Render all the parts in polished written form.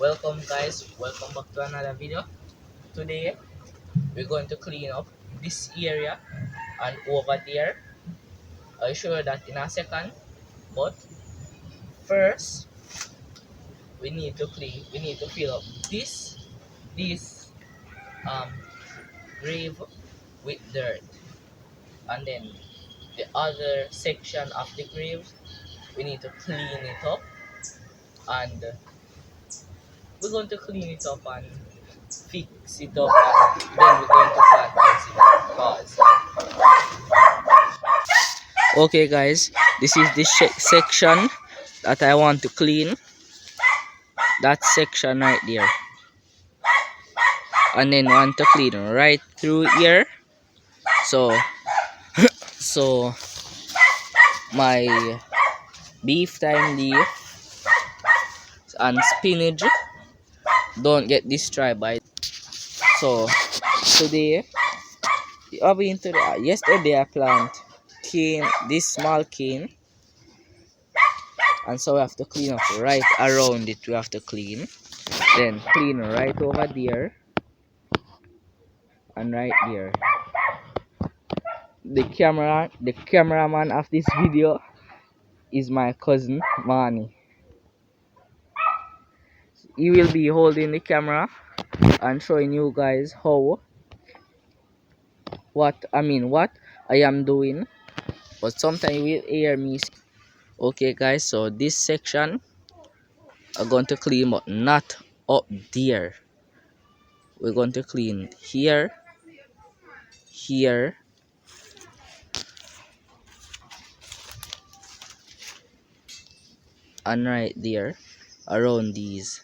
Welcome guys, welcome back to another video. Today we're going to clean up this area and over there. I'll show you that in a second, but first we need to fill up this grave with dirt, and then the other section of the grave we need to clean it up, and we're going to clean it up and fix it up, and then we're going to plant it. Cause okay guys, this is the section that I want to clean, that section right there, and then want to clean right through here. So my beef thyme leaf and spinach don't get destroyed by. So today yesterday I plant cane, this small cane, and so we have to clean up right around it. We have to clean, then clean right over there and right there. The cameraman of this video is my cousin Manny. He will be holding the camera and showing you guys what I am doing, but sometimes you will hear me. Okay guys, so this section I'm going to clean, but not up there. We're going to clean here, and right there around these.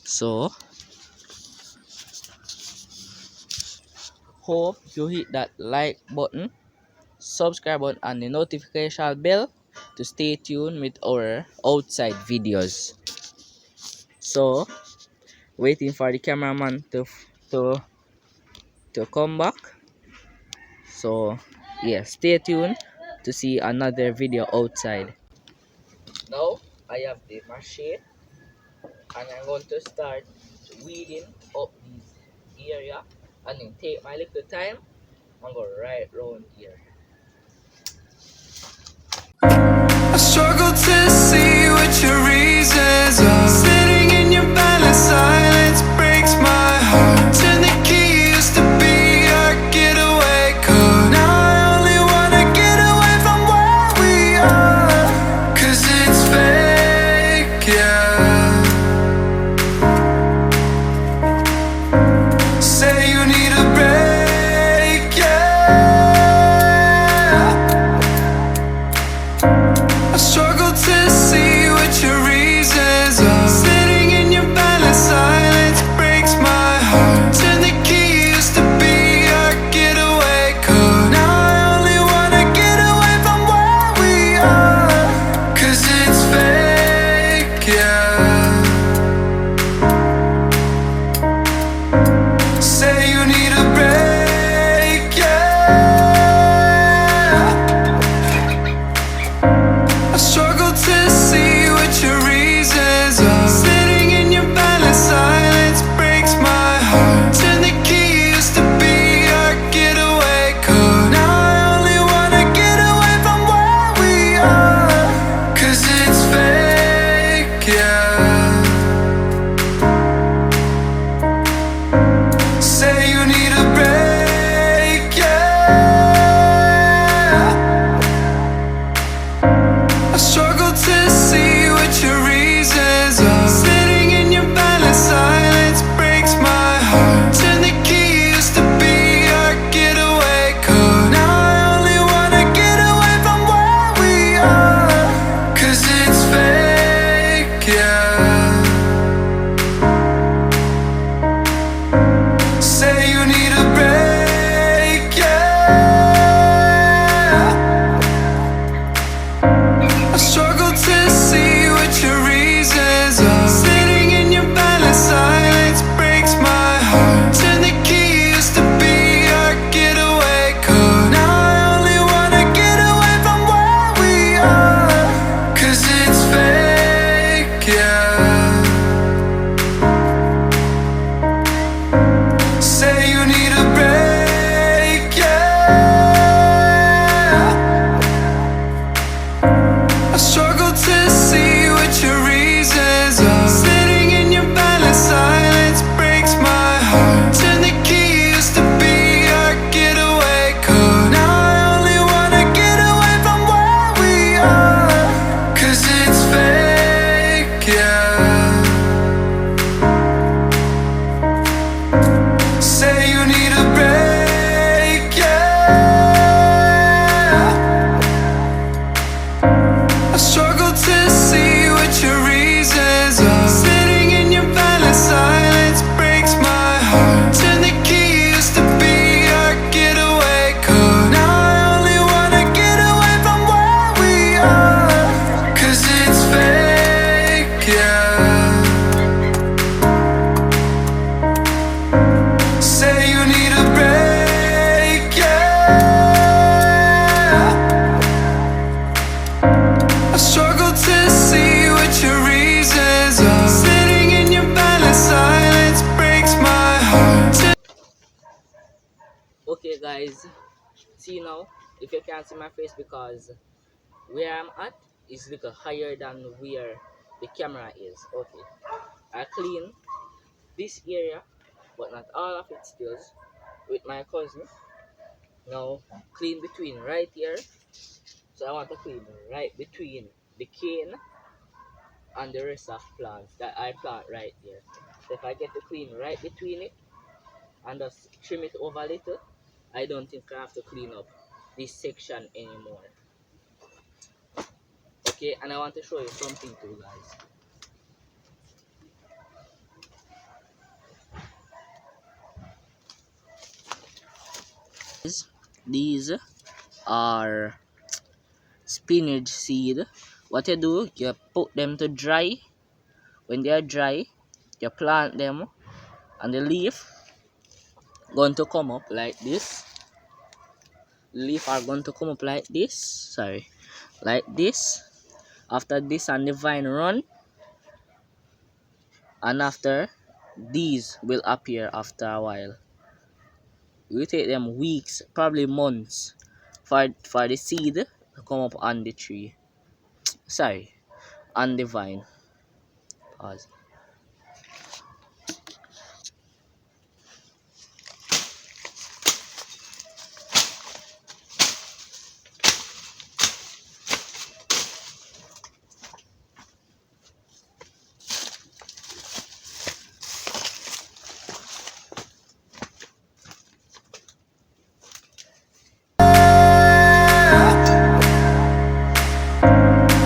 So hope you hit that like button, subscribe button, and the notification bell to stay tuned with our outside videos. So waiting for the cameraman to come back. So yeah, stay tuned to see another video outside. Now I have the machine and I'm going to start weeding up this area, and then take my little time and go right round here. I struggle to see what your reasons are. Sitting in your balance, silence breaks my heart. Turn the key, used to be our getaway car. Now I only wanna get away from where we are, 'cause it's fake, yeah. Say you need a break, yeah. I struggle to see what you're guys, see now, if you can't see my face, because where I'm at is a little higher than where the camera is. Okay, I clean this area, but not all of it still, with my cousin. Now clean between right here. So I want to clean right between the cane and the rest of plants that I plant right there. So if I get to clean right between it and just trim it over a little, I don't think I have to clean up this section anymore. Okay, and I want to show you something too, guys. These are spinach seed. What you do, you put them to dry. When they are dry, you plant them, and the leaf going to come up like this. Leaf are going to come up like this. Sorry, like this. After this, and the vine run, and after these will appear after a while. It will take them weeks, probably months, for the seed to come up on the tree. Sorry, on the vine. Pause.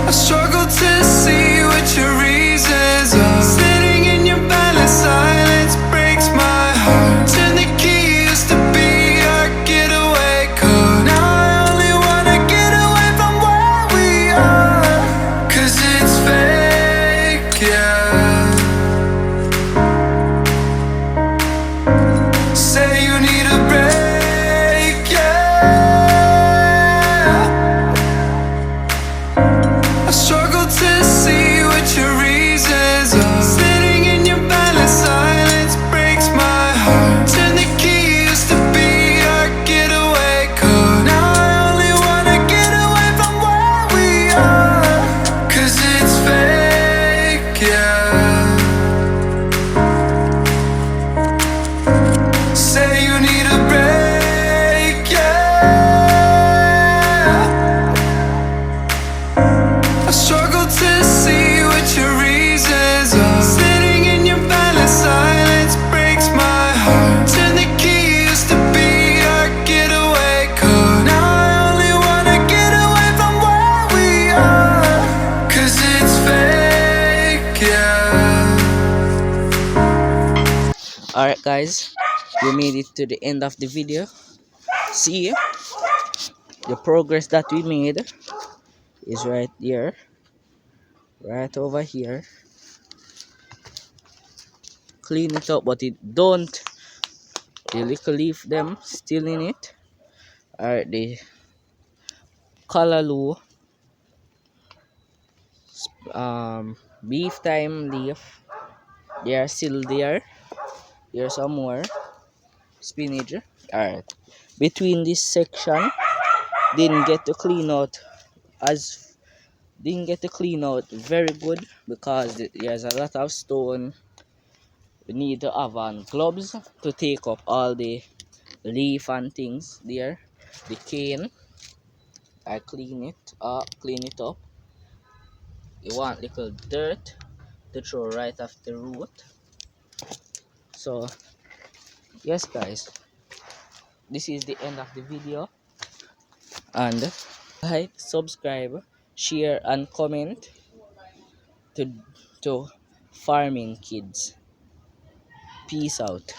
I struggle to see what your reasons are. Sitting in your balance, silence breaks my heart. Turn the key, used to be our getaway car. Now I only wanna get away from where we are. 'Cause it's fake, yeah. Say you need a break, yeah. I struggle to see what your reasons are. Sitting in your balance, silence breaks my heart. Turn the key, used to be our getaway car. Now I only wanna get away from where we are. 'Cause it's fake, yeah. Say you need a break, yeah. I struggle to see what your reasons are. Sitting in your balance, silence breaks my heart. Turn the key, used to be our getaway car. Now I only wanna get away from where we are. 'Cause it's fake, yeah. Alright, guys, we made it to the end of the video. See, the progress that we made is right there, right over here. Clean it up, but it don't. The little leaf them still in it. Alright, the callaloo, beef thyme leaf, they are still there. There's some more spinach. Alright, between this section, didn't get to clean out very good, because there's a lot of stone. We need to have on gloves to take up all the leaf and things there. The cane, I clean it up. You want little dirt to throw right off the root. So yes, guys, this is the end of the video, and like, subscribe, share, and comment to farming kids. Peace out.